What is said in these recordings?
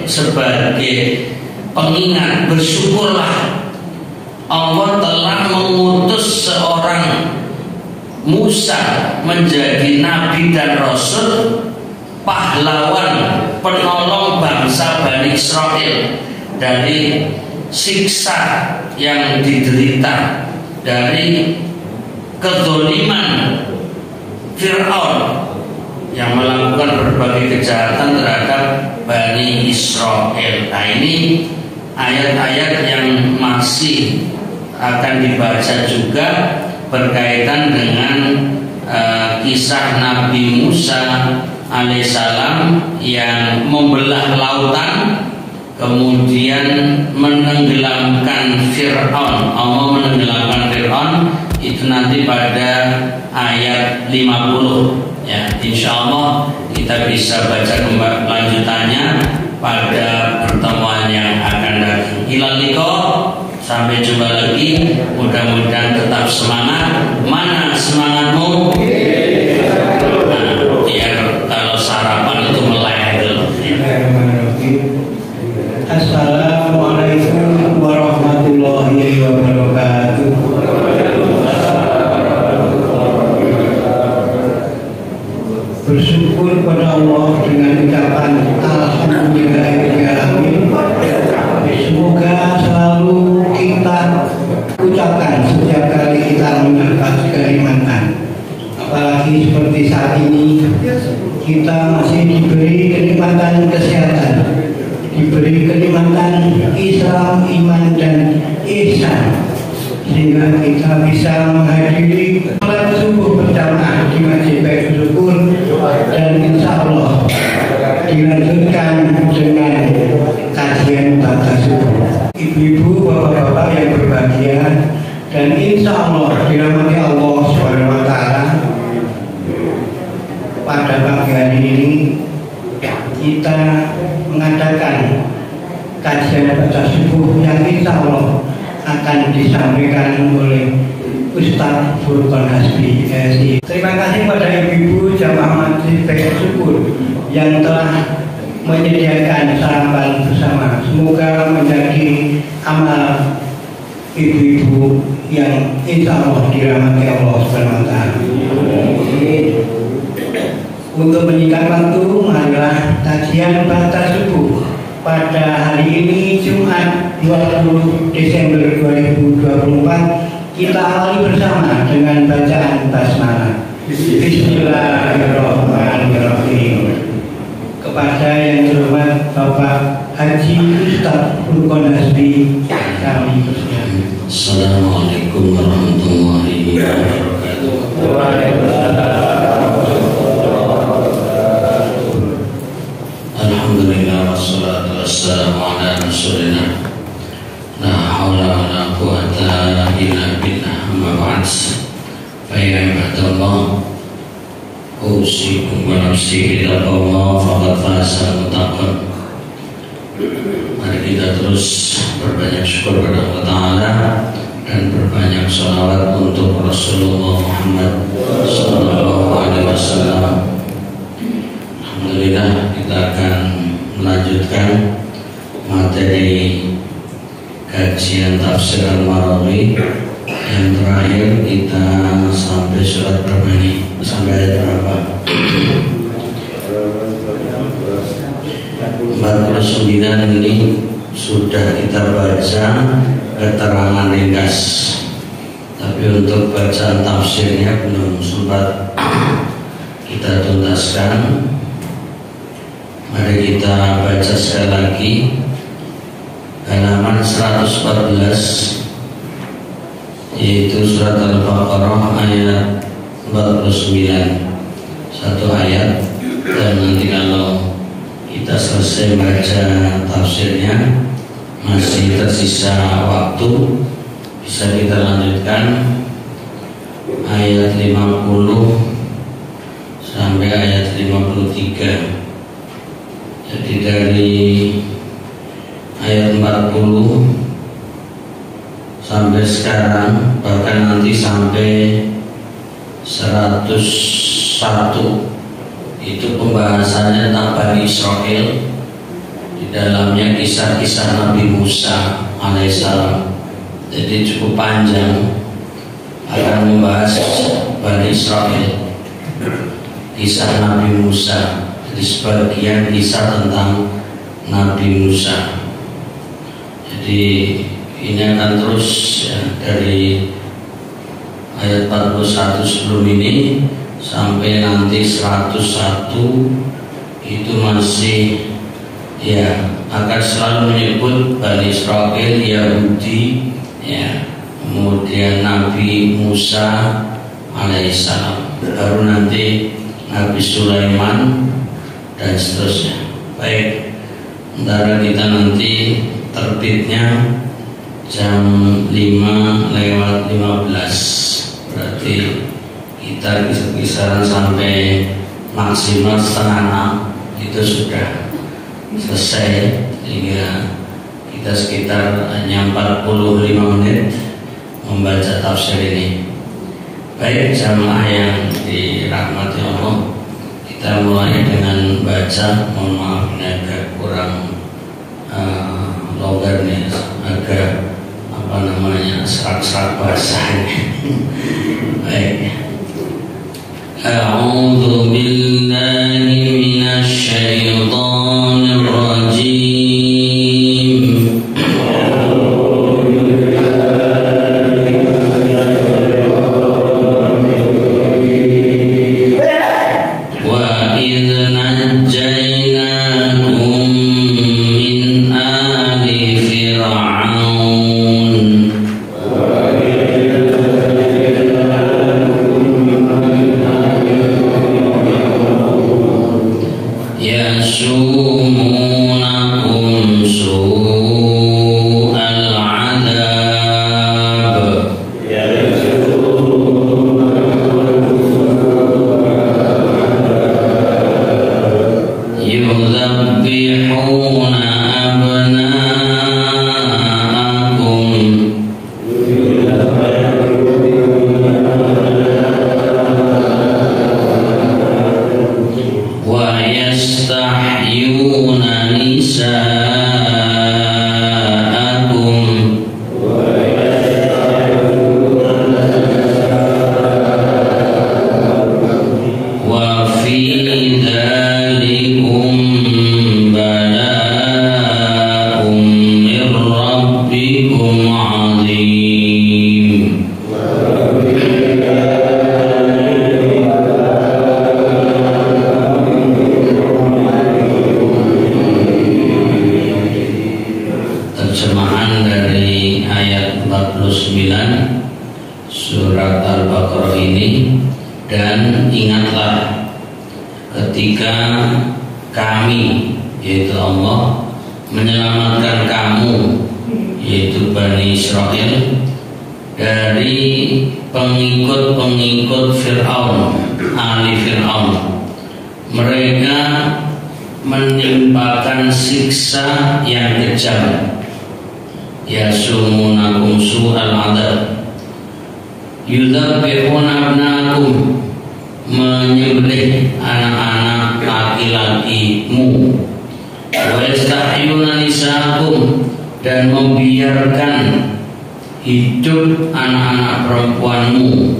sebagai pengingat, bersyukurlah Allah telah mengutus seorang Musa menjadi nabi dan rasul, pahlawan, penolong bangsa Bani Israel dari siksa yang diderita, dari kezaliman Fir'aun yang melakukan berbagai kejahatan terhadap Bani Israel. Nah, ini ayat-ayat yang masih akan dibaca juga berkaitan dengan kisah Nabi Musa alaihissalam yang membelah lautan, kemudian menenggelamkan Fir'aun. Allah menenggelamkan Fir'aun itu nanti pada ayat 50 ya. Insya Allah kita bisa baca lanjutannya pada pertemuan yang akan datang. Ilal liqa, sampai jumpa lagi. Mudah-mudahan tetap semangat. Mana semangatmu? Nah, biar kalau sarapan itu meleleh dulu. Assalamualaikum warahmatullahi wabarakatuh. Bersyukur pada Allah dengan ucapan alhamdulillahirobbilalamin. Semoga selalu kita ucapkan setiap kali kita mendapat kenikmatan. Apalagi seperti saat ini kita masih diberi kenikmatan kesehatan, diberi kenikmatan Islam, iman dan ihsan, sehingga kita bisa menghadiri salat subuh berjamaah di Masjid Baitul Syukur, dan insya Allah dilanjutkan dengan kajian baca subuh. Ibu-ibu, bapak-bapak yang berbahagia, dan insya Allah dirahmati Allah Subhanahu wa Ta'ala, pada pagi hari ini kita mengadakan kajian baca subuh yang insya Allah akan disampaikan oleh Ustaz Furqan Hasbi SI. Terima kasih pada ibu-ibu jamaah Masjid Baitul Syukur yang telah menyediakan sarapan bersama. Semoga menjadi amal ibu-ibu yang insya Allah dirahmati Allah Subhanahu wa Ta'ala. Untuk menyingkat waktu, marilah kajian baca subuh pada hari ini Jumat 20 Desember 2024 kita awali bersama dengan bacaan basmalah. Bismillahirrahmanirrahim. Kepada yang terhormat Bapak Haji Ustaz Furqan Hasbi kami persilakan. Assalamualaikum warahmatullahi wabarakatuh. Alhamdulillah wassalatu wassalamu ala rasulillah. La haula wa la quwwata illa billah. Amma ba'd. Fa ya ibadallah, usikum wa nafsi bittaqwallah faqad faza muttaqun. Mari kita terus berbanyak syukur kepada Allah Ta'ala dan berbanyak sholawat untuk Rasulullah Muhammad sallallahu alaihi wasallam. Alhamdulillah, kita akan melanjutkan materi kajian tafsir Al-Marawi. Yang terakhir kita sampai surat berapa ini? Sampai ayat berapa? 49 ini sudah kita baca keterangan ringkas, tapi untuk bacaan tafsirnya belum sempat kita tuntaskan. Mari kita baca sekali lagi halaman 114, yaitu surat Al-Baqarah ayat 49, satu ayat. Dan nanti kalau kita selesai baca tafsirnya, masih tersisa waktu, bisa kita lanjutkan ayat 50 sampai ayat 53. Jadi dari ayat 40 sampai sekarang, bahkan nanti sampai 101, itu pembahasannya tentang Bani Israel Di dalamnya kisah-kisah Nabi Musa alaihissalam. Jadi cukup panjang, akan membahas Bani Israel, kisah Nabi Musa. Jadi sebagian kisah tentang Nabi Musa. Jadi ini akan terus ya, dari ayat 41 sebelum ini sampai nanti 101 itu masih ya akan selalu menyebut Bani Israel, Yahudi ya, kemudian Nabi Musa alaihissalam, baru nanti Nabi Sulaiman dan seterusnya. Baik, antara kita nanti terbitnya jam 5:15, berarti kita kisaran sampai maksimal 5:30 itu sudah selesai, sehingga kita sekitar hanya 45 menit membaca tafsir ini. Baik jamaah yang dirahmati Allah, kita mulai dengan baca. Mohon maaf ini agak kurang logar nih, agak serak-serak bahasanya. Baik. A'udzu billahi minasy syaithanir rajim. Dan membiarkan hidup anak-anak perempuanmu.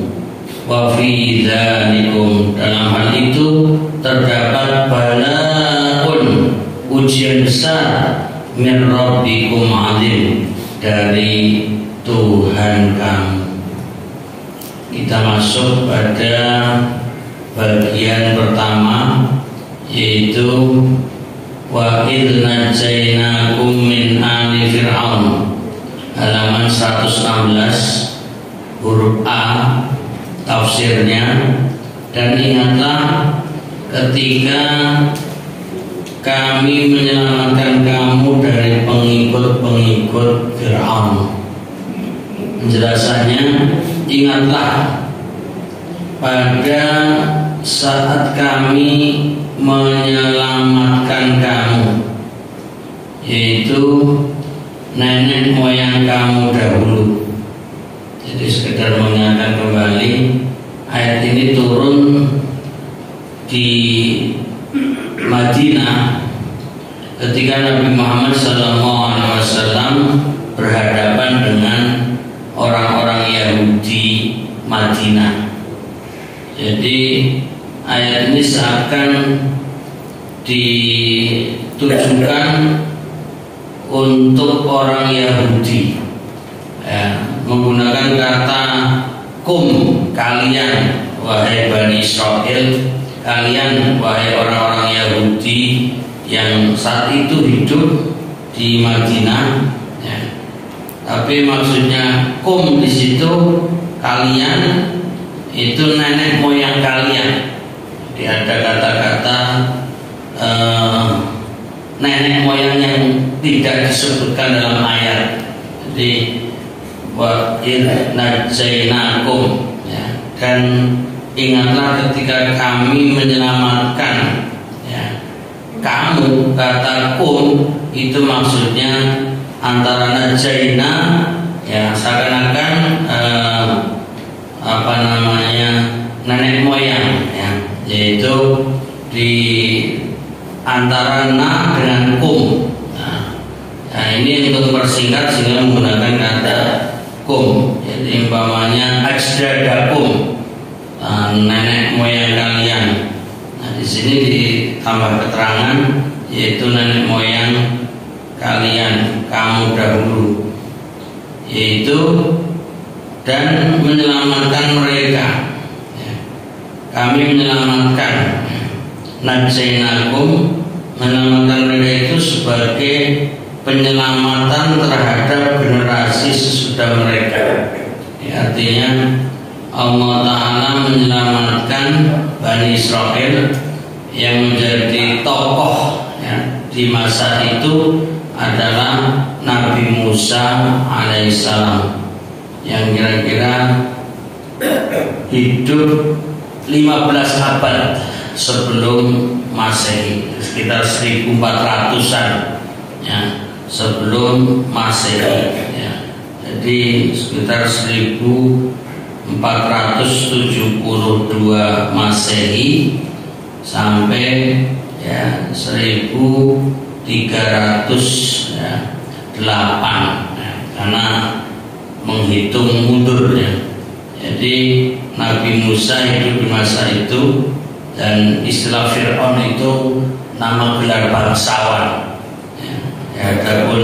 Wa fi dzalikum, dalam hal itu terdapat balaun, ujian besar, min rabbikum azim, dari Tuhan kamu. Kita masuk pada bagian pertama, yaitu wa idh najainakum min ali fir'aun, halaman 116 huruf A tafsirnya. Dan ingatlah ketika kami menyelamatkan kamu dari pengikut-pengikut Fir'aun. Penjelasannya, ingatlah pada saat kami menyelamatkan kamu, yaitu nenek moyang kamu dahulu. Jadi sekedar mengingatkan kembali, ayat ini turun di Madinah ketika ketika Nabi Muhammad SAW berhadapan dengan orang-orang Yahudi Madinah. Jadi ayat ini seakan ditujukan untuk orang Yahudi, ya, menggunakan kata kum, kalian wahai Bani Israel, kalian wahai orang-orang Yahudi yang saat itu hidup di Madinah, ya. Tapi maksudnya kum di situ kalian itu nenek moyang kalian. Jadi ada kata-kata nenek moyang yang tidak disebutkan dalam ayat. Jadi wa idnajainakum, ya. Dan ingatlah ketika kami menyelamatkan, ya. Kamu, kata kum itu maksudnya antara najaina, ya, seakan-akan nenek moyang, ya, yaitu di antara na dengan kum. Nah, ini untuk mempersingkat sehingga menggunakan kata kum. Jadi umpamanya ajdadakum, nenek moyang kalian. Nah, di sini ditambah keterangan yaitu nenek moyang kalian, kamu dahulu, yaitu dan menyelamatkan mereka, ya. Kami menyelamatkan, najainakum, menyelamatkan mereka itu sebagai penyelamatan terhadap generasi sesudah mereka, ya, artinya Allah Ta'ala menyelamatkan Bani Israel yang menjadi tokoh, ya, di masa itu adalah Nabi Musa alaihissalam yang kira-kira hidup 15 abad sebelum Masehi, sekitar 1400-an, ya, sebelum Masehi, ya. Jadi sekitar 1472 Masehi sampai, ya, 1308, ya, karena menghitung mundur, ya. Jadi Nabi Musa hidup di masa itu, dan istilah Fir'aun itu nama gelar bangsawan, ya. Adapun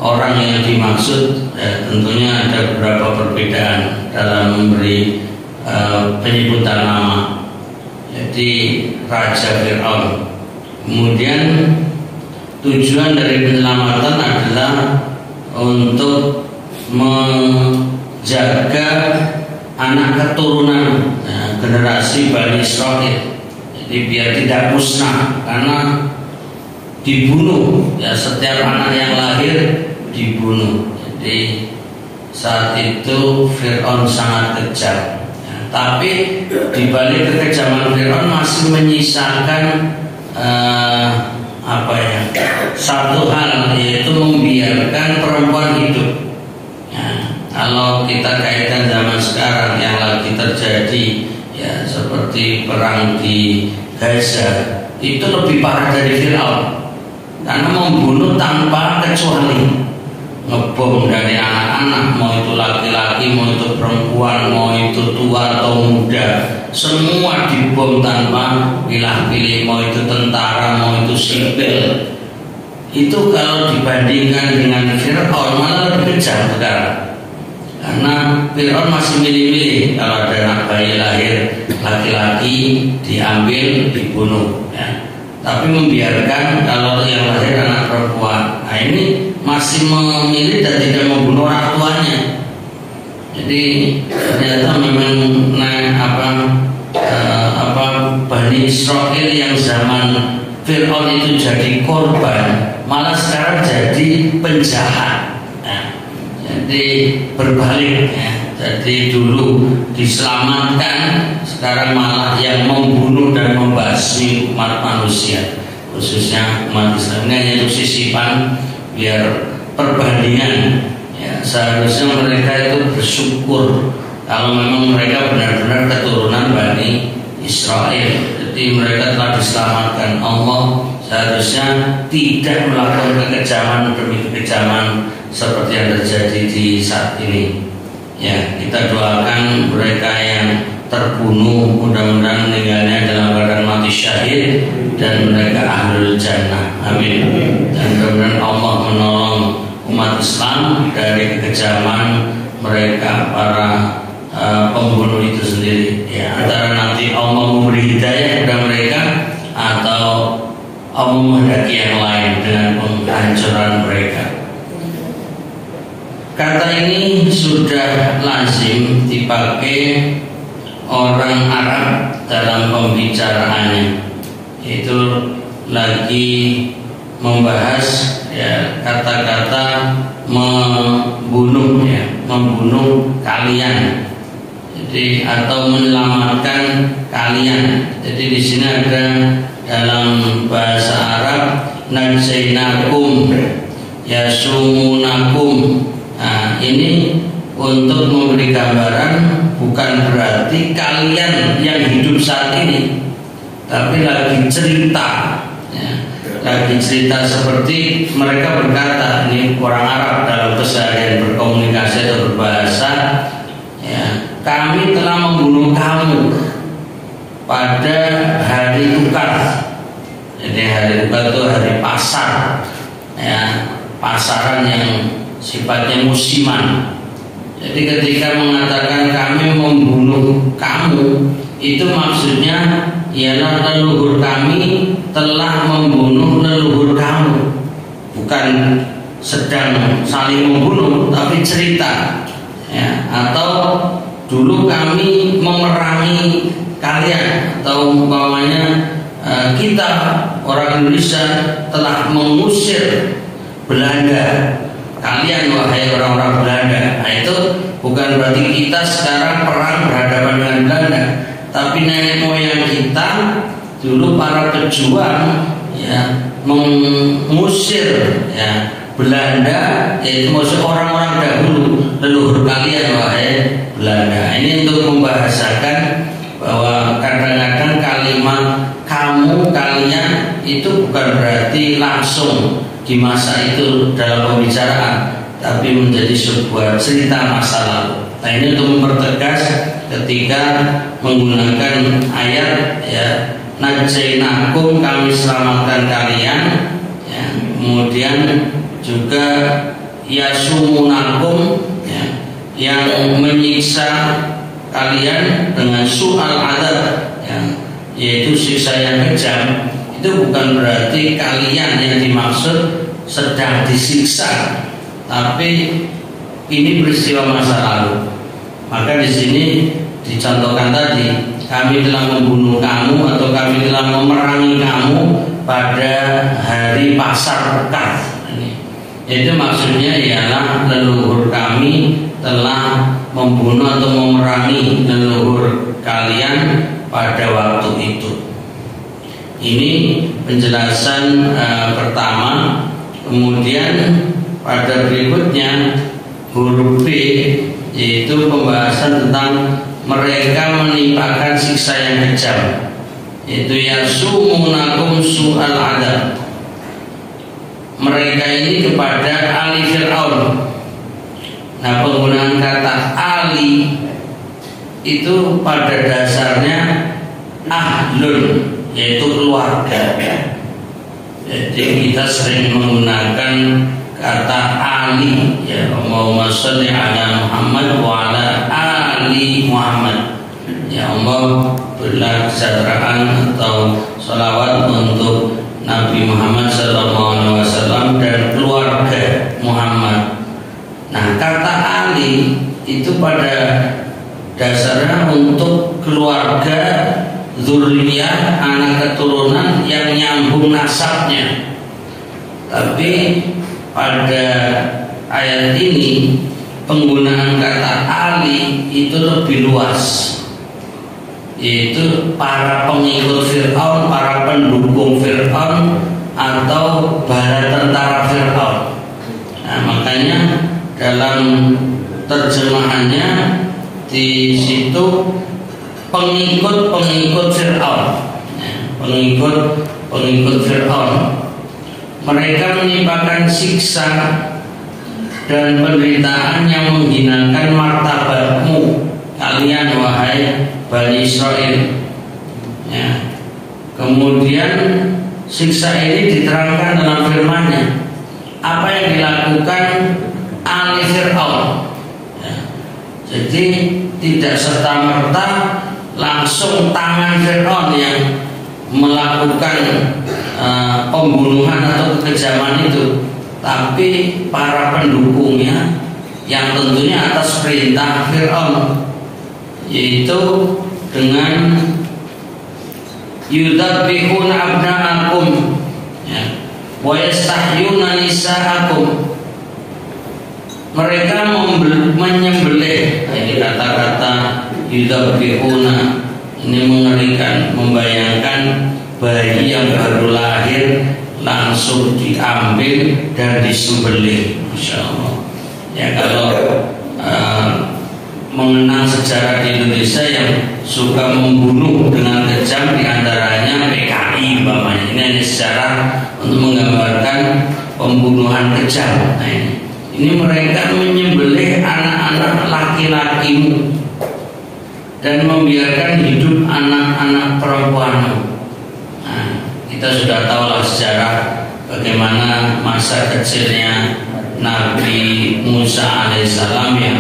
orang yang dimaksud, ya, tentunya ada beberapa perbedaan dalam memberi penyebutan nama. Jadi Raja Fir'aun. Kemudian tujuan dari penyelamatan adalah untuk menjaga anak keturunan, generasi Bani Israel. Jadi biar tidak musnah, karena dibunuh, ya, setiap anak yang lahir dibunuh. Jadi saat itu Fir'aun sangat kejam, ya, tapi di balik kekejaman Fir'aun masih menyisakan satu hal, yaitu membiarkan perempuan hidup, ya. Kalau kita kaitkan zaman sekarang yang lagi terjadi, ya, seperti perang di Gaza, itu lebih parah dari Fir'aun, karena membunuh tanpa kecuali, ngebom dari anak-anak, mau itu laki-laki, mau itu perempuan, mau itu tua atau muda, semua dibom tanpa pilih-pilih, mau itu tentara, mau itu sipil. Itu kalau dibandingkan dengan Fir'aun malah lebih kejam sekarang, karena Fir'aun masih milih-milih, kalau ada anak bayi lahir laki-laki diambil dibunuh, ya. Tapi membiarkan kalau yang lahir anak perempuan. Nah, ini masih memilih dan tidak membunuh orang tuanya. Jadi ternyata memang Bani Israel yang zaman Fir'aun itu jadi korban, malah sekarang jadi penjahat, ya. Jadi berbalik, ya. Jadi dulu diselamatkan, sekarang malah yang membunuh dan membasmi umat manusia, khususnya umat Islam. Ini hanya untuk sisipan biar perbandingan, ya. Seharusnya mereka itu bersyukur kalau memang mereka benar-benar keturunan Bani Israel. Jadi mereka telah diselamatkan. Allah seharusnya tidak melakukan kekejaman demi kekejaman seperti yang terjadi di saat ini. Ya, kita doakan mereka yang terbunuh mudah-mudahan meninggalnya dalam keadaan mati syahid dan mereka ahlul jannah. Amin. Dan mudah-mudahan Allah menolong umat Islam dari kekejaman mereka para pembunuh itu sendiri. Ya, antara nanti Allah memberi hidayah kepada mereka atau Allah menghendaki yang lain dengan penghancuran mereka. Kata ini sudah lazim dipakai orang Arab dalam pembicaraannya. Itu lagi membahas ya kata-kata membunuh ya, membunuh kalian. Jadi atau menyelamatkan kalian. Jadi di sini ada dalam bahasa Arab najzainakum yasumunakum. Nah, ini untuk memberi gambaran bukan berarti kalian yang hidup saat ini, tapi lagi cerita ya, lagi cerita seperti mereka berkata, ini orang Arab dalam keseharian berkomunikasi atau berbahasa ya, kami telah membunuh kamu pada hari tukar. Jadi hari tukar itu hari pasar ya, pasaran yang sifatnya musiman. Jadi ketika mengatakan kami membunuh kamu, itu maksudnya ialah leluhur kami telah membunuh leluhur kamu. Bukan sedang saling membunuh, tapi cerita ya, atau dulu kami memerangi kalian, atau umpamanya kita orang Indonesia telah mengusir Belanda, kalian wahai orang-orang Belanda. Nah, itu bukan berarti kita sekarang perang berhadapan dengan Belanda, tapi nenek moyang kita dulu para pejuang ya mengusir ya Belanda, yaitu maksud orang-orang dahulu, leluhur kalian wahai Belanda. Ini untuk membahasakan bahwa kadang-kadang kalimat kamu, kalian itu bukan berarti langsung di masa itu dalam pembicaraan, tapi menjadi sebuah cerita masa lalu. Nah, ini untuk mempertegas ketika menggunakan ayat ya najzainakum, kami selamatkan kalian ya, kemudian juga yasumunakum ya, yang menyiksa kalian dengan su'al adab ya, yaitu siksa yang kejam. Itu bukan berarti kalian yang dimaksud sedang disiksa, tapi ini peristiwa masa lalu. Maka di sini dicontohkan tadi, kami telah membunuh kamu atau kami telah memerangi kamu pada hari pasar Bekar. Itu maksudnya ialah leluhur kami telah membunuh atau memerangi leluhur kalian pada waktu itu. Ini penjelasan pertama. Kemudian pada berikutnya huruf B, yaitu pembahasan tentang mereka menimpakan siksa yang kejam, yaitu yasumunakum su'al adab. Mereka ini kepada Ali Fir'aun. Nah, penggunaan kata Ali itu pada dasarnya ahlun, yaitu keluarga. Jadi kita sering menggunakan kata Ali ya, Allahumma sholli ala Muhammad wa ala ali Muhammad. Ya Allah, berilah kesejahteraan atau salawat untuk Nabi Muhammad SAW dan keluarga Muhammad. Nah, kata Ali itu pada dasarnya untuk keluarga, zuriyah, anak keturunan yang nyambung nasabnya. Tapi pada ayat ini penggunaan kata Ali itu lebih luas, yaitu para pengikut Fir'aun, para pendukung Fir'aun, atau bala tentara Fir'aun. Nah, makanya dalam terjemahannya di situ pengikut Fir'aun. Nah, pengikut Fir'aun. Mereka menimpakan siksa dan penderitaan yang menghinakan martabatmu kalian wahai Bani Israel. Ya. Kemudian siksa ini diterangkan dalam firman-Nya. Apa yang dilakukan Ali Fir'aun. Ya. Jadi tidak serta-merta langsung tangan Fir'aun yang melakukan pembunuhan atau kekejaman itu, tapi para pendukungnya yang tentunya atas perintah Fir'aun, yaitu dengan yudabbihuna abna'akum ya, wa yastahyuna nisa'akum. Mereka menyembelih. Ini kata-kata yudabbihuna ini mengerikan, membayangkan bayi yang baru lahir langsung diambil dan disembelih. Masya Allah. Ya, kalau mengenang sejarah di Indonesia yang suka membunuh dengan kejam, diantaranya PKI umpamanya. Ini hanya sejarah untuk menggambarkan pembunuhan kejam. Nah, ini mereka menyembelih anak-anak laki-lakimu dan membiarkan hidup anak-anak perempuanmu. Nah, kita sudah tahulah sejarah bagaimana masa kecilnya Nabi Musa alaihissalam yang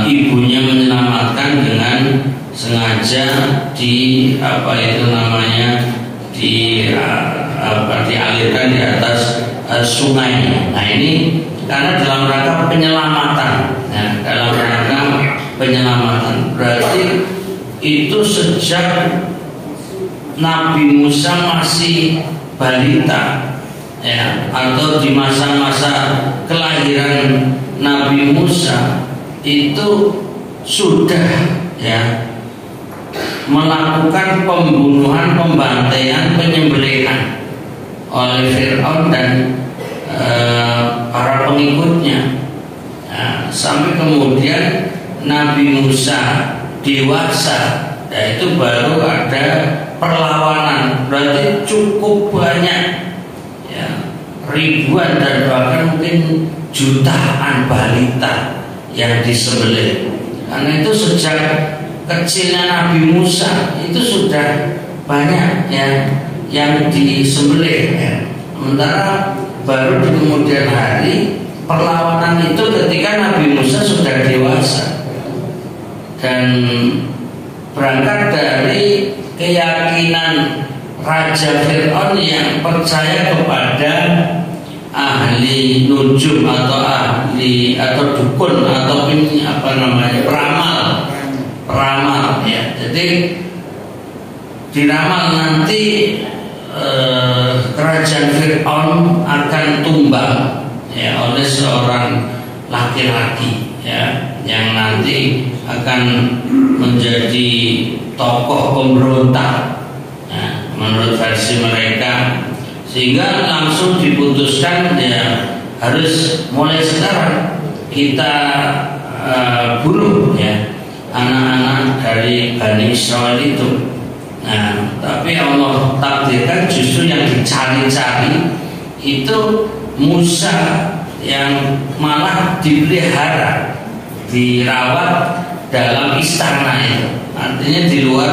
ibunya menyelamatkan dengan sengaja dialirkan di atas sungai. Nah, ini karena dalam rangka penyelamatan. Nah, dalam rangka penyelamatan berarti itu sejak Nabi Musa masih balita, ya, atau di masa-masa kelahiran Nabi Musa itu sudah, ya, melakukan pembunuhan, pembantaian, penyembelihan oleh Fir'aun dan para pengikutnya. Nah, sampai kemudian Nabi Musa dewasa, itu baru ada perlawanan. Berarti cukup banyak, ya, ribuan dan bahkan mungkin jutaan balita yang disembelih. Karena itu sejak kecilnya Nabi Musa itu sudah banyak yang disembelih, ya. Sementara baru di kemudian hari perlawanan itu ketika Nabi Musa sudah dewasa. Dan berangkat dari keyakinan Raja Fir'aun yang percaya kepada ahli nujum atau dukun atau peramal, ya. Jadi diramal nanti kerajaan Fir'aun akan tumbang, ya, oleh seorang laki-laki, ya, yang nanti akan menjadi tokoh pemberontak, ya, menurut versi mereka. Sehingga langsung diputuskan, ya, harus mulai sekarang kita bunuh, ya, anak-anak dari Bani Israel itu. Nah, tapi Allah takdirkan justru yang dicari-cari itu Musa, yang malah dipelihara, dirawat dalam istana itu. Artinya di luar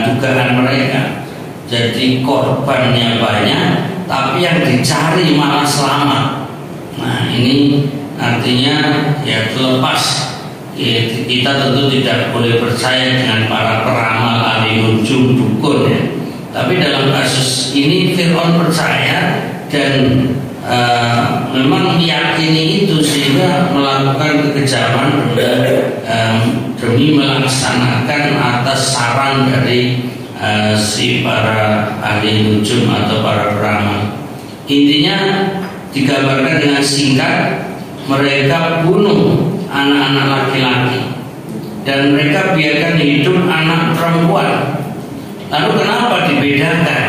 dugaan mereka. Jadi korbannya banyak, tapi yang dicari malah selamat. Nah, ini artinya, ya, terlepas, ya, kita tentu tidak boleh percaya dengan para peramal, ahli nujum, dukun, ya. Tapi dalam kasus ini Fir'aun percaya dan memang meyakini itu, sehingga melakukan kekejaman demi melaksanakan atas saran dari si para ahli nujum atau para peramal. Intinya digambarkan dengan singkat, mereka bunuh anak-anak laki-laki dan mereka biarkan hidup anak perempuan. Lalu kenapa dibedakan?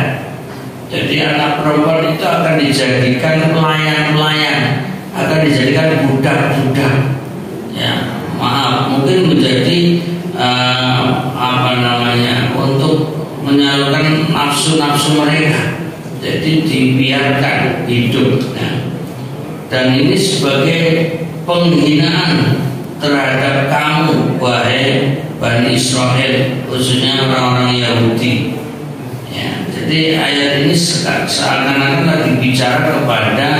Jadi anak perempuan itu akan dijadikan pelayan-pelayan, akan dijadikan budak-budak, ya, maaf, mungkin menjadi untuk menyalurkan nafsu-nafsu mereka. Jadi dibiarkan hidup. Dan ini sebagai penghinaan terhadap kamu, wahai Bani Israel, khususnya orang-orang Yahudi. Jadi ayat ini seakan-akan lagi bicara kepada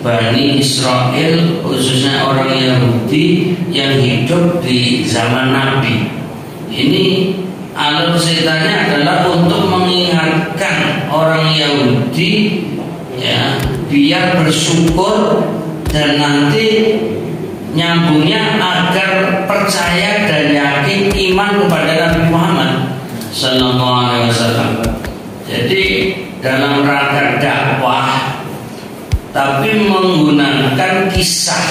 Bani Israel, khususnya orang Yahudi yang hidup di zaman Nabi. Ini alur ceritanya adalah untuk mengingatkan orang Yahudi, biar bersyukur dan nanti nyambungnya agar percaya dan yakin iman kepada Nabi Muhammad Sallallahu Alaihi Wasallam. Jadi dalam rangka dakwah, tapi menggunakan kisah.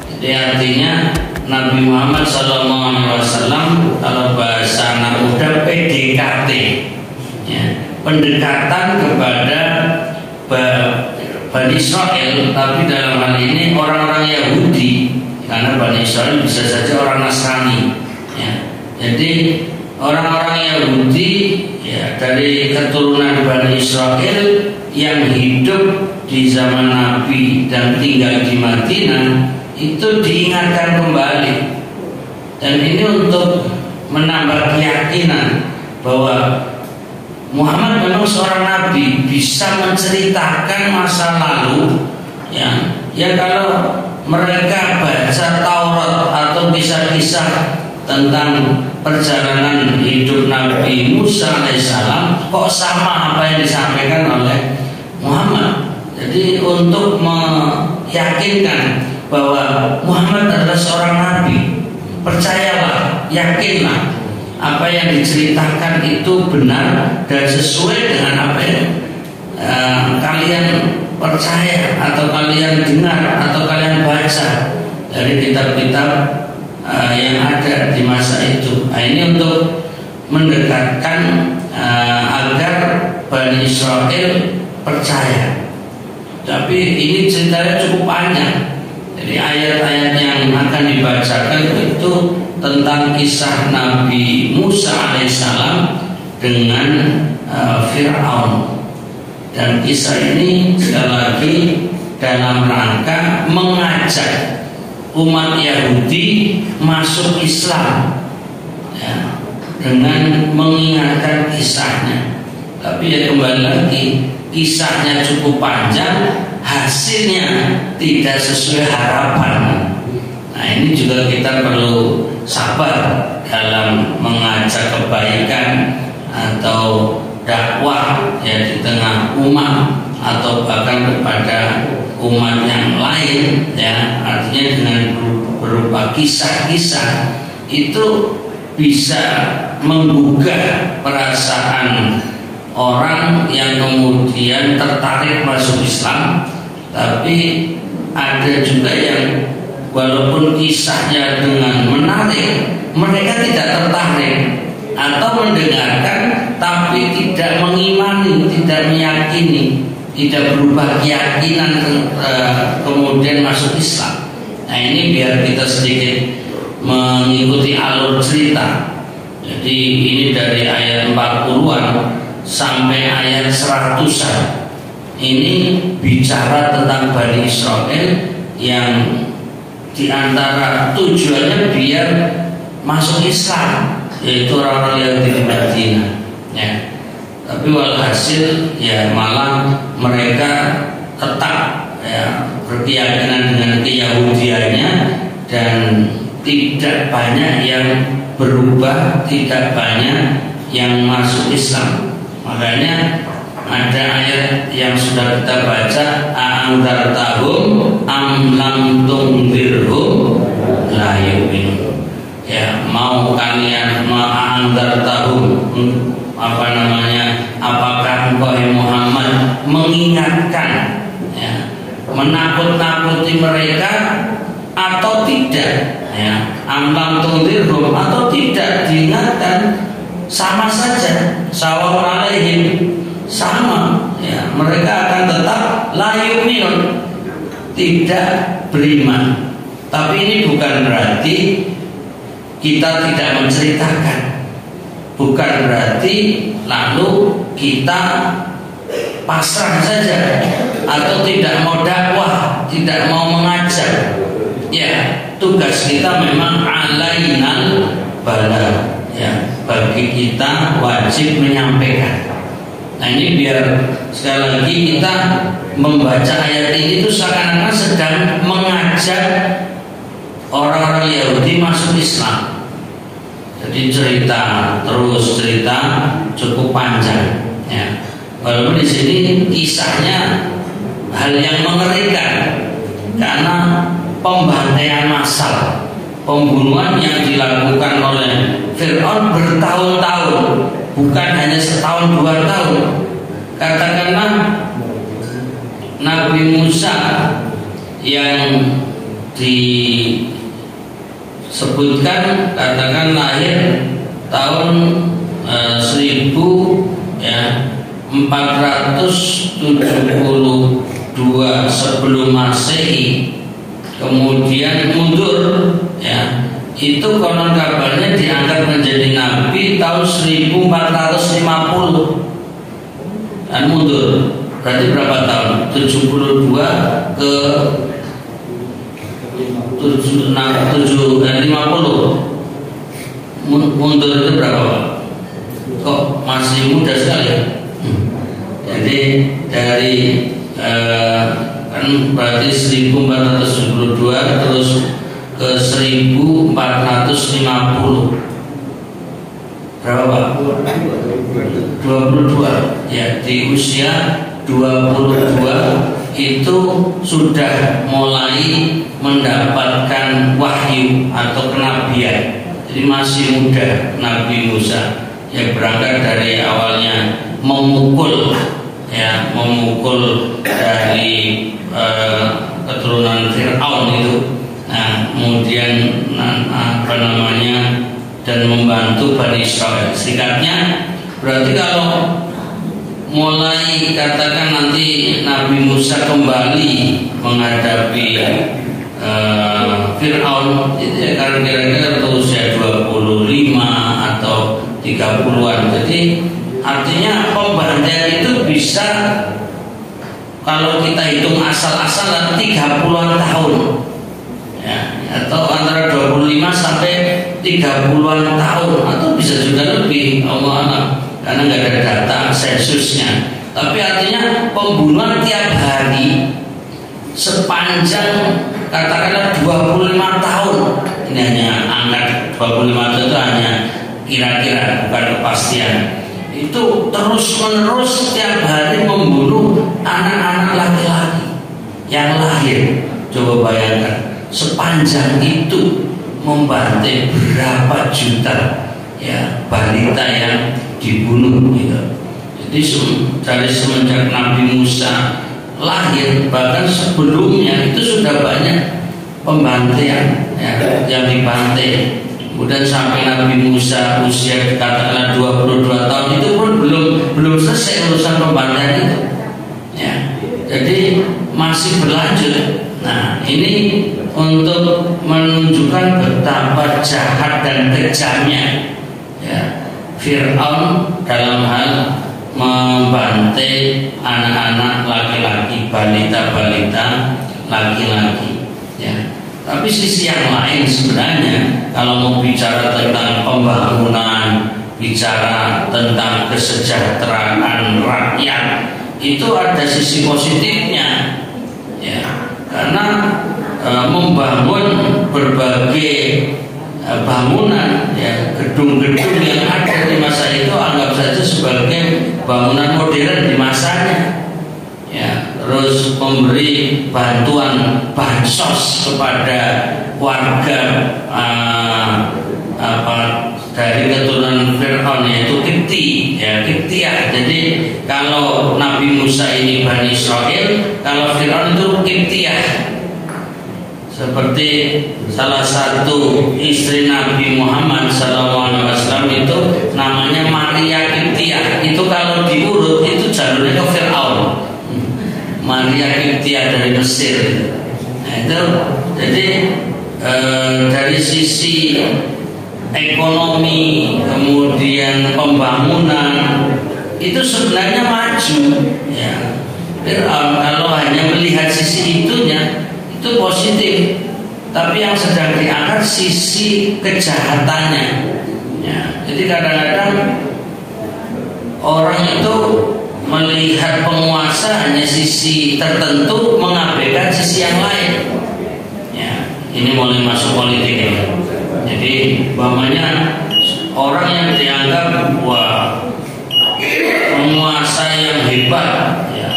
Jadi artinya Nabi Muhammad Sallallahu Alaihi Wasallam, kalau bahasa anak muda, PDKT, pendekatan kepada Bani Israel, tapi dalam hal ini orang-orang Yahudi, karena Bani Israel bisa saja orang Nasrani. Jadi orang-orang Yahudi dari keturunan Bani Israel yang hidup di zaman Nabi dan tinggal di Madinah itu diingatkan kembali. Dan ini untuk menambah keyakinan bahwa Muhammad memang seorang nabi, bisa menceritakan masa lalu, ya kalau mereka baca Taurat atau kisah-kisah tentang perjalanan hidup Nabi Musa alaihissalam, kok sama apa yang disampaikan oleh Muhammad. Jadi untuk meyakinkan bahwa Muhammad adalah seorang nabi, percayalah, yakinlah apa yang diceritakan itu benar dan sesuai dengan apa yang kalian percaya atau kalian dengar atau kalian baca dari kitab-kitab yang ada di masa itu. Ini untuk mendekatkan agar Bani Israel percaya. Tapi ini ceritanya cukup panjang. Jadi ayat-ayat yang akan dibacakan itu tentang kisah Nabi Musa alaihissalam dengan Fir'aun. Dan kisah ini sekali lagi dalam rangka mengajak umat Yahudi masuk Islam, dengan mengingatkan kisahnya. Tapi ya kembali lagi, kisahnya cukup panjang, hasilnya tidak sesuai harapan. Nah ini juga kita perlu sabar dalam mengajak kebaikan atau dakwah di tengah umat atau bahkan kepada umat yang lain, artinya dengan berupa kisah-kisah itu bisa menggugah perasaan orang yang kemudian tertarik masuk Islam. Tapi ada juga yang walaupun kisahnya dengan menarik, mereka tidak tertarik atau mendengarkan tapi tidak mengimani, tidak meyakini, tidak berubah keyakinan kemudian masuk Islam. Nah ini biar kita sedikit mengikuti alur cerita. Jadi ini dari ayat 40-an sampai ayat 100-an. Ini bicara tentang Bani Israel yang diantara tujuannya biar masuk Islam, yaitu orang-orang yang di Madinah. Tapi walhasil malah mereka tetap berkeyakinan dengan keyahudiannya dan tidak banyak yang berubah, tidak banyak yang masuk Islam. Makanya ada ayat yang sudah kita baca, a'anzartahum am lam tunzirhum la yu'minun. Mau kalian ma'anzartahum, apakah engkau Muhammad mengingatkan, menakut-nakuti mereka atau tidak, am lam tunzirhum atau tidak diingatkan, sama saja, sawa'un alaihim, sama, mereka akan tetap la yu'minun, tidak beriman. Tapi ini bukan berarti kita tidak menceritakan. Bukan berarti lalu kita pasrah saja atau tidak mau dakwah, tidak mau mengajar. Ya, tugas kita memang alainal bala. Ya, bagi kita wajib menyampaikan. Nah, ini biar sekali lagi kita membaca ayat ini itu seakan-akan sedang mengajak orang-orang Yahudi masuk Islam. Jadi cerita cukup panjang. Ya. Walaupun di sini kisahnya hal yang mengerikan karena pembantaian massal, pembunuhan yang dilakukan oleh Fir'aun bertahun-tahun, bukan hanya setahun 2 tahun. Katakanlah Nabi Musa yang disebutkan katakan lahir tahun 1472 sebelum Masehi, kemudian mundur, ya, itu konon kabarnya diangkat menjadi nabi tahun 1450 dan mundur. Berarti berapa tahun? 72 ke 50. Mundur itu berapa? Kok masih muda sekali? Jadi dari kan berarti 1472 terus ke 1450 berapa? 22. Ya, di usia 22 itu sudah mulai mendapatkan wahyu atau kenabian. Jadi masih muda Nabi Musa. Ya, berangkat dari awalnya memukul dari keturunan Fir'aun itu. Nah, kemudian dan membantu Bani Israel. Singkatnya, berarti kalau mulai katakan nanti Nabi Musa kembali menghadapi Fir'aun, itu ya kan kira-kira usia 25 atau 30-an. Jadi artinya pembantaian itu bisa, kalau kita hitung asal-asalan 30-an tahun, ya, atau antara 25 sampai 30-an tahun, atau bisa juga lebih, Allah, karena nggak ada data sensusnya. Tapi artinya pembunuhan tiap hari sepanjang katakanlah 25 tahun. Ini hanya angka 25 tahun, itu hanya kira-kira, bukan kepastian. Itu terus-menerus setiap hari membunuh anak-anak laki-laki yang lahir. Coba bayangkan, sepanjang itu membantai berapa juta, ya, balita yang dibunuh gitu. Jadi dari semenjak Nabi Musa lahir, bahkan sebelumnya itu sudah banyak pembantaian, ya, yang dibantai. Kemudian sampai Nabi Musa usia katakanlah 22 tahun itu pun belum selesai urusan pembantaian itu, ya. Jadi masih berlanjut. Nah, ini untuk menunjukkan betapa jahat dan kejamnya, ya, Fir'aun dalam hal membantai anak-anak laki-laki, balita-balita laki-laki, ya. Tapi sisi yang lain sebenarnya, kalau mau bicara tentang pembangunan, bicara tentang kesejahteraan rakyat, itu ada sisi positifnya, ya. Karena membangun berbagai bangunan, ya, gedung-gedung yang ada di masa itu anggap saja sebagai bangunan modern di masanya, ya. Terus memberi bantuan bansos kepada warga dari keturunan Fir'aun, yaitu Kipti, ya, Kiptiah. Jadi kalau Nabi Musa ini Bani Israel, kalau Fir'aun itu Kiptiah. Seperti salah satu istri Nabi Muhammad SAW itu namanya Maria Kiptiah. Itu kalau diurut itu jalurnya ke Fir'aun. Maria Kiptiah dari Mesir. Nah, itu jadi dari sisi ekonomi, kemudian pembangunan itu sebenarnya maju ya. Fir'aun kalau hanya melihat sisi itunya itu positif, tapi yang sedang diangkat sisi kejahatannya ya. Jadi kadang-kadang orang itu melihat penguasa hanya sisi tertentu, mengabaikan sisi yang lain ya. Ini mulai masuk politik ya. Jadi umpamanya orang yang dianggap wah penguasa yang hebat ya,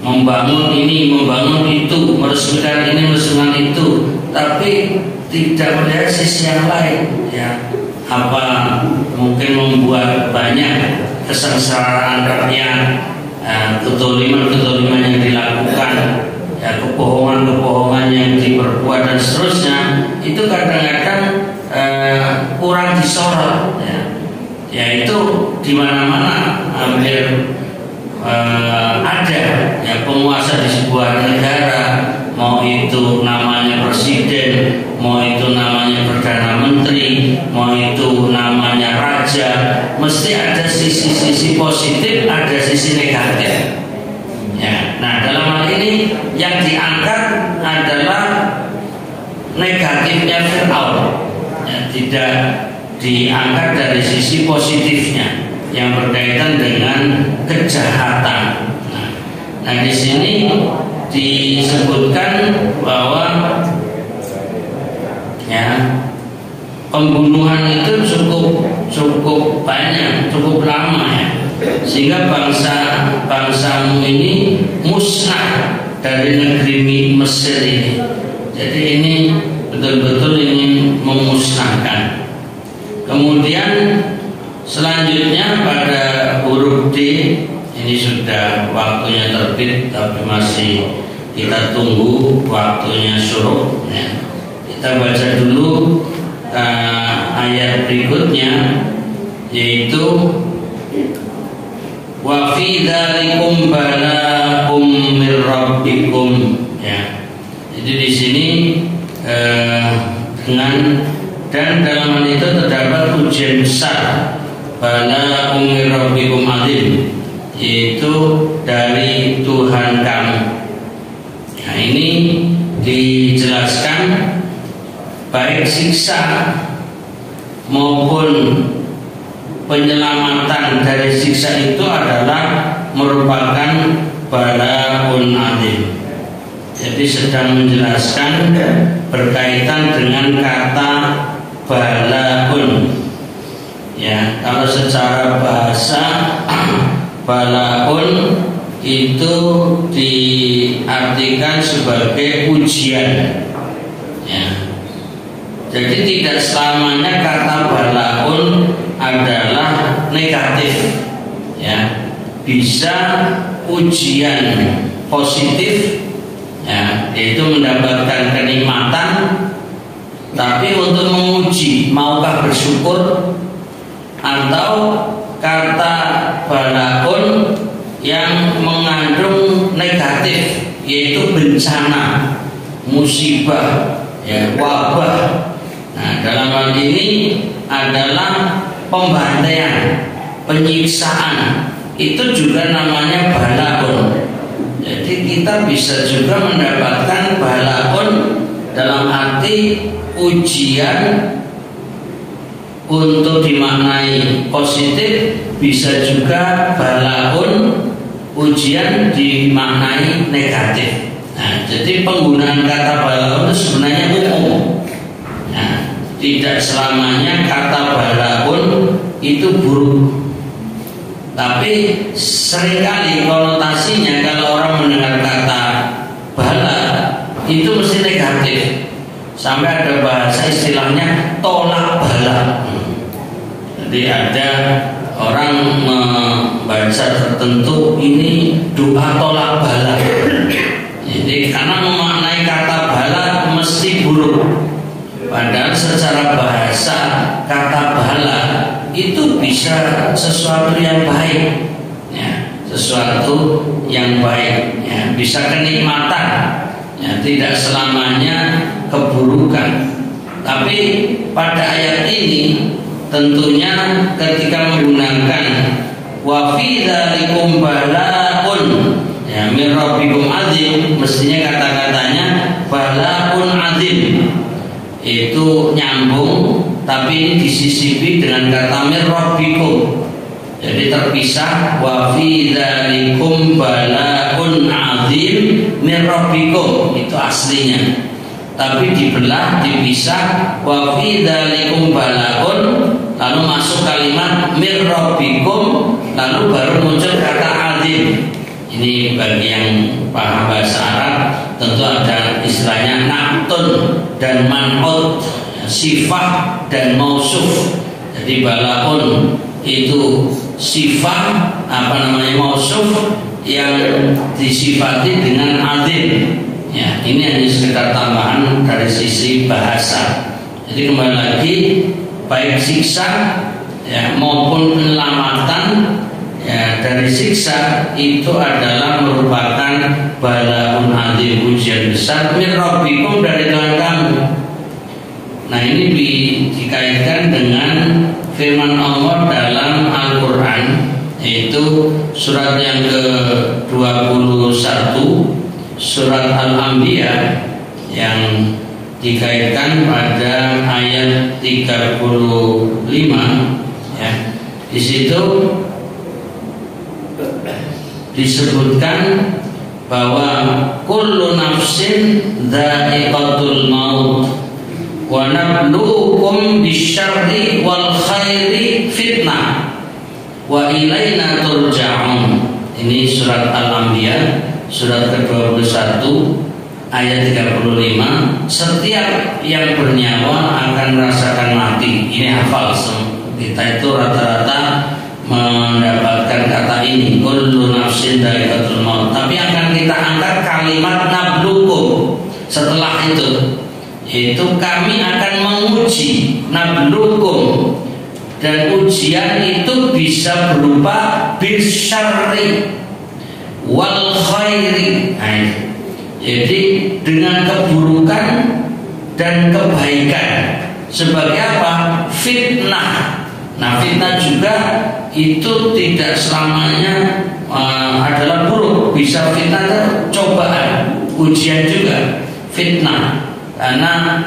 membangun ini, membangun itu, meresmikan ini, meresmikan itu, tapi tidak melihat sisi yang lain ya. Apa mungkin membuat banyak kesengsaraan rakyat, ketoliman yang dilakukan ya, kebohongan yang diperbuat dan seterusnya, itu kadang-kadang kurang disorot ya. Ya itu di mana-mana hampir ada ya penguasa di sebuah negara, mau itu namanya presiden, mau itu namanya perdana menteri, mau itu namanya raja, mesti ada sisi-sisi positif, ada sisi negatif ya. Nah dalam hal ini yang diangkat adalah negatifnya Fir'aun ya, tidak diangkat dari sisi positifnya yang berkaitan dengan kejahatan. Nah di sini disebutkan bahwa ya pembunuhan itu cukup banyak, cukup lama ya, sehingga bangsamu ini musnah dari negeri Mesir ini. Jadi ini betul-betul ingin memusnahkan. Kemudian selanjutnya pada huruf D, ini sudah waktunya terbit tapi masih kita tunggu waktunya syuruk ya. Kita baca dulu ayat berikutnya, yaitu wa fi dzalikum bala'um mir rabbikum ya. Jadi di sini dengan dan dalam hal itu terdapat ujian besar, bala'um mir rabbikum azim, yaitu dari Tuhan kamu. Nah ini dijelaskan baik siksa maupun penyelamatan dari siksa itu adalah merupakan bala'un azim. Jadi sedang menjelaskan berkaitan dengan kata bala'un ya. Kalau secara bahasa bala'un itu diartikan sebagai ujian ya. Jadi tidak selamanya kata bala'un adalah negatif ya. Bisa ujian positif ya, yaitu mendapatkan kenikmatan, tapi untuk menguji maukah bersyukur, atau kata bala'un yang mengandung negatif, yaitu bencana, musibah ya, wabah. Nah dalam hal ini adalah pembantaian, penyiksaan, itu juga namanya bala'un. Jadi kita bisa juga mendapatkan bala'un dalam arti ujian untuk dimaknai positif, bisa juga bala'un ujian dimaknai negatif. Nah, jadi penggunaan kata bala'un itu sebenarnya umum. Nah, tidak selamanya kata bala'un itu buruk. Tapi seringkali konotasinya kalau orang mendengar kata bala itu mesti negatif. Sampai ada bahasa istilahnya tolak bala. Jadi ada orang membaca tertentu ini doa tolak bala. Jadi karena memaknai kata bala mesti buruk. Padahal secara bahasa kata bala itu bisa sesuatu yang baik ya, sesuatu yang baik ya, bisa kenikmatan ya, tidak selamanya keburukan. Tapi pada ayat ini tentunya ketika menggunakan wa fi dzalikum balaun ya min rabbikum azim, mestinya kata-katanya balaun azim, itu nyambung, tapi ini disisipi dengan kata min rabbikum, jadi terpisah. Wa fi dzalikum balaun azim min rabbikum, itu aslinya, tapi dibelah, dipisah. Wa fi dzalikum balaun, lalu masuk kalimat mir rabbikum, lalu baru muncul kata azim. Ini bagi yang paham bahasa Arab tentu ada istilahnya na'tun dan man'ut, sifat dan mausuf. Jadi balaun itu sifat mausuf yang disifati dengan azim. Ya, ini hanya sekedar tambahan dari sisi bahasa. Jadi kembali lagi, baik siksa ya maupun penyelamatan ya dari siksa itu adalah merupakan balaun azim, ujian besar min rabbikum, dari Tuhan kamu. Nah, ini dikaitkan dengan firman Allah dalam Al-Quran, yaitu surat yang ke-21, surat Al-Anbiya, yang dikaitkan pada ayat 35 ya. Di situ disebutkan bahwa kullu nafsin dha'iqatul maut wa nabluukum bisyarri wal khairi fitnah wa ilaina turja'un. Ini surat Al-Anbiya surat ke-21 ayat 35. Setiap yang bernyawa akan merasakan mati. Ini hafal kita itu rata-rata mendapatkan kata ini, kullu nafsin dha'iqatul maut. Tapi akan kita angkat kalimat nablukum setelah itu, yaitu kami akan menguji, nablukum, dan ujian itu bisa berupa bisyarri wal khairi. Jadi dengan keburukan dan kebaikan. Sebagai apa? Fitnah. Nah, fitnah juga itu tidak selamanya adalah buruk. Bisa fitnah itu cobaan, ujian juga fitnah. Karena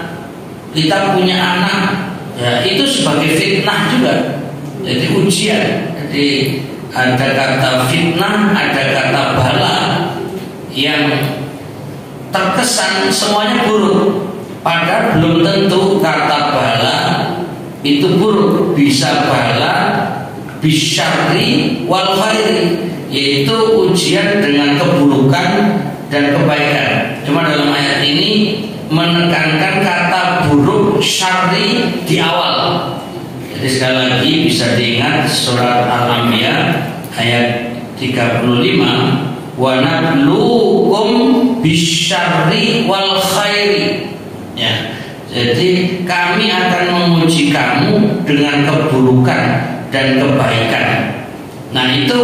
kita punya anak ya, itu sebagai fitnah juga. Jadi ujian. Jadi ada kata fitnah, ada kata bala yang terkesan semuanya buruk, padahal belum tentu kata bala itu buruk. Bisa bala bisyarri wal khairi, yaitu ujian dengan keburukan dan kebaikan. Cuma dalam ayat ini menekankan kata buruk syarri di awal. Jadi sekali lagi bisa diingat surat Al-Anbiya ayat 35, wa nabluukum bisyarri wal khairi. Ya. Jadi kami akan menguji kamu dengan keburukan dan kebaikan. Nah, itu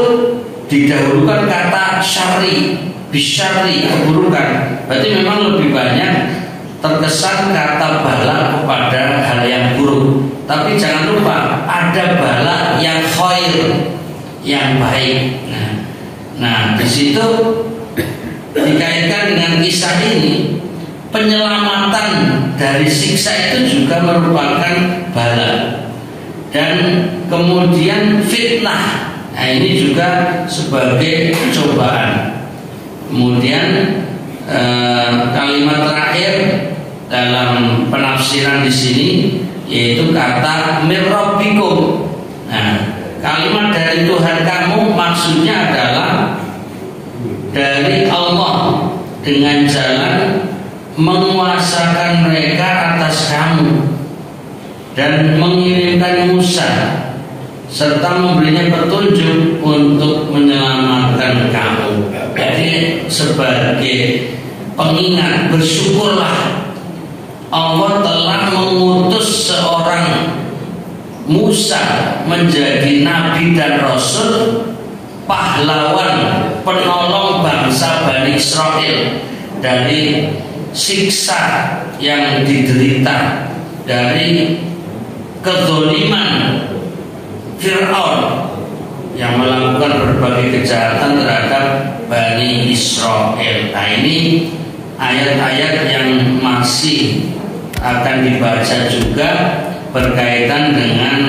didahulukan kata syarri, bisyarri, keburukan. Berarti memang lebih banyak terkesan kata bala kepada hal yang buruk. Tapi jangan lupa ada bala yang khair, yang baik. Nah, di situ dikaitkan dengan kisah ini, penyelamatan dari siksa itu juga merupakan bala. Dan kemudian fitnah, nah ini juga sebagai cobaan. Kemudian kalimat terakhir dalam penafsiran di sini yaitu kata mir rabbikum. Nah, kalimat dari Tuhan kamu maksudnya adalah dari Allah dengan jalan menguasakan mereka atas kamu dan mengirimkan Musa serta memberinya petunjuk untuk menyelamatkan kamu. Jadi sebagai pengingat, bersyukurlah Allah telah mengutus seorang Musa menjadi nabi dan rasul, pahlawan, penolong bangsa Bani Israel dari siksa yang diderita, dari kezaliman Fir'aun yang melakukan berbagai kejahatan terhadap Bani Israel. Nah, ini ayat-ayat yang masih akan dibaca juga berkaitan dengan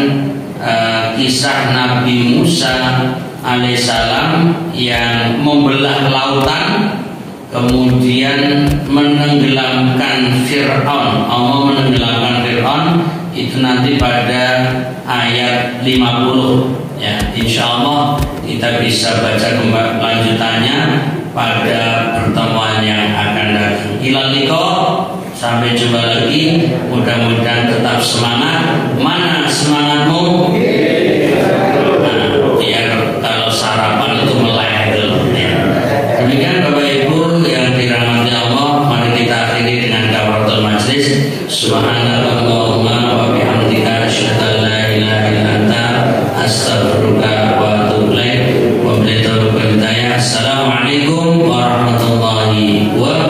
kisah Nabi Musa alaihissalam yang membelah lautan kemudian menenggelamkan Fir'aun. Allah menenggelamkan Fir'aun itu nanti pada ayat 50 ya. Insya Allah kita bisa baca lanjutannya pada pertemuan yang akan datang. Ilal liqa, sampai jumpa lagi. Mudah-mudahan tetap semangat. Mana semangatmu? Nah, ya, kalau sarapan itu meleleh dulu ya. Demikian Bapak Ibu yang dirahmati Allah, mari kita akhiri dengan kafaratul majlis. Subhanallahumma wa bihamdika asyhadu an la ilaha illa anta astaghfiruka wa atubu ilaik. Wa billahi taufiq wal hidayah. Assalamualaikum warahmatullahi wabarakatuh.